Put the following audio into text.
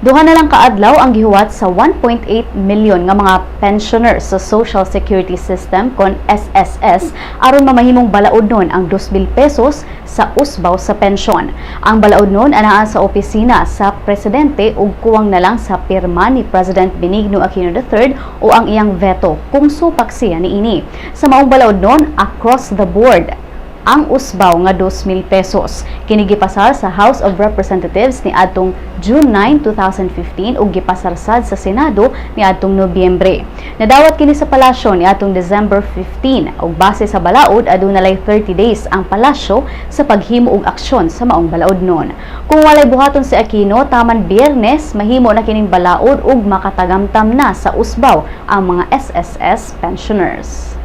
Duha na lang kaadlaw ang gihuwat sa 1.8 milyon nga mga pensioners sa Social Security System kon SSS aron mamahimong balaod nun ang 2,000 pesos sa usbaw sa pensyon. Ang balaod nun anaa sa opisina sa presidente ug kuwang na lang sa pirma ni President Benigno Aquino III o ang iyang veto kung supak siya niini. Sa maong balaod nun across the board ang usbaw nga 2,000 pesos. Kini gipasar sa House of Representatives ni adtong June 9, 2015 ug gipasarsad sa Senado ni adtong Nobyembre. Nadawat kini sa palasyo ni adtong December 15 ug base sa balaod adunay 30 days ang palasyo sa paghimo og aksyon sa maong balaod nun. Kung walay buhaton si Aquino taman Biyernes mahimo na kining balaod ug makatagamtam na sa usbaw ang mga SSS pensioners.